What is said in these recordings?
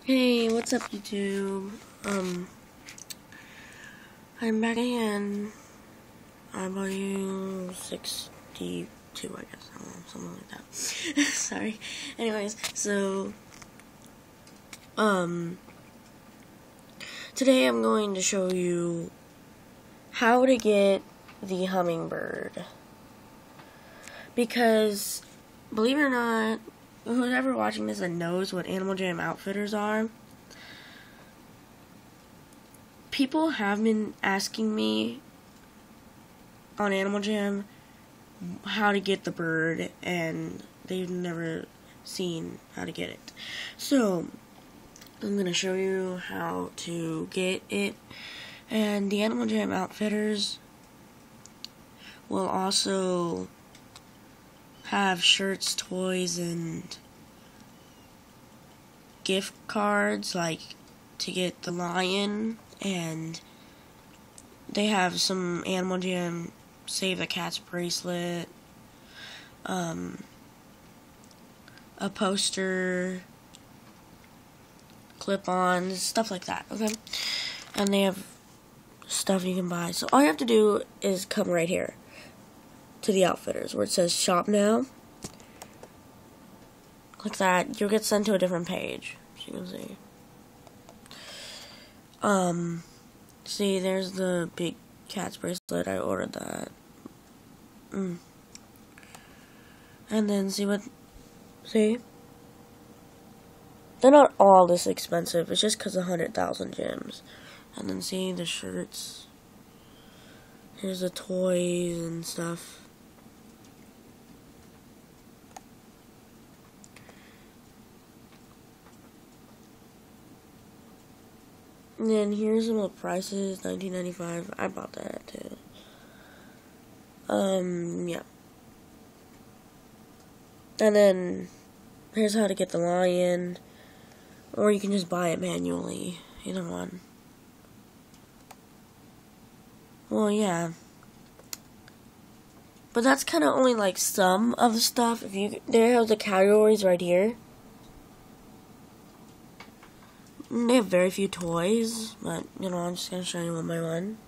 Hey, what's up, YouTube? I'm back again. I'm volume 62, I guess. I don't know, something like that. Sorry. Anyways, so, today I'm going to show you how to get the hummingbird. Because, believe it or not, who's ever watching this and knows what Animal Jam outfitters are, people have been asking me on Animal Jam how to get the bird, and they've never seen how to get it. So, I'm going to show you how to get it, and the Animal Jam outfitters will also have shirts, toys, and gift cards, like to get the lion, and they have some Animal Jam Save the Cats bracelet, a poster, clip-ons, stuff like that, okay? And they have stuff you can buy. So all you have to do is come right here to the outfitters where it says shop now. Click that. You'll get sent to a different page, as you can see. See, there's the big cat's bracelet. I ordered that. And then see, they're not all this expensive. It's just because of 100,000 gems. And then see the shirts. Here's the toys and stuff. And then here's some of the prices, $19.95. I bought that too. Yeah. And then here's how to get the lion, or you can just buy it manually. Either one. Well, yeah. But that's kind of only like some of the stuff. There have the categories right here. They have very few toys, but, I'm just going to show you one by one.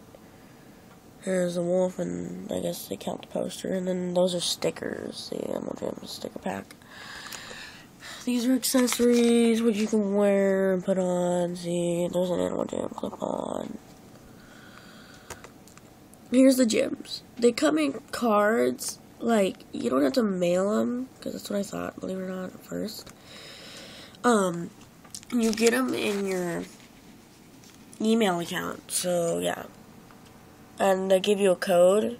Here's a wolf, and I guess they count the poster, and then those are stickers, the Animal Jam sticker pack. These are accessories, what you can wear and put on. See, there's an Animal Jam clip-on. Here's the gems. They come in cards, like, you don't have to mail them, because that's what I thought, believe it or not, at first. You get them in your email account, so yeah. And they give you a code.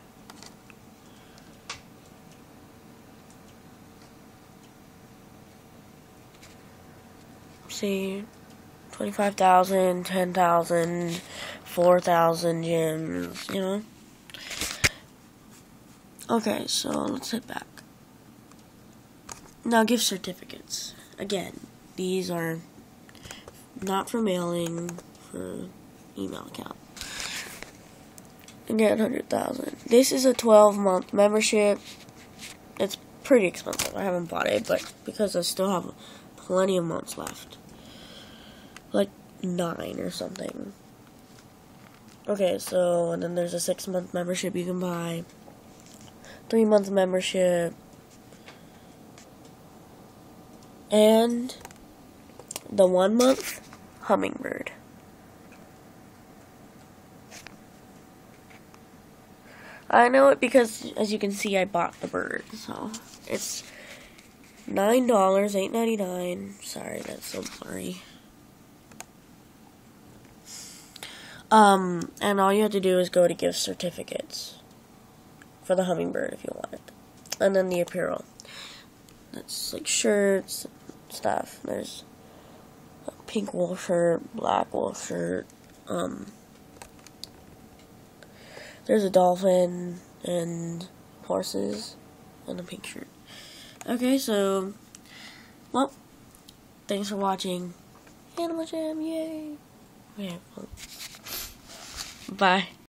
See, 25,000, 10,000, 4,000 gems, Okay, so let's head back. Now, gift certificates. Again, these are not for mailing, for email account. Again, 100,000. This is a 12-month membership. It's pretty expensive. I haven't bought it, but because I still have plenty of months left. Like 9 or something. Okay, so, and then there's a 6-month membership you can buy. 3-month membership. And the 1-month hummingbird. I know it because, as you can see, I bought the bird. So, it's $9, $8.99. Sorry, that's so blurry. And all you have to do is go to gift certificates for the hummingbird if you want it. And then the apparel. That's like shirts, stuff. There's a pink wool shirt, black wool shirt. There's a dolphin and horses and a pink shirt. Okay, so, well, thanks for watching. Animal Jam, yay! Okay, well, bye.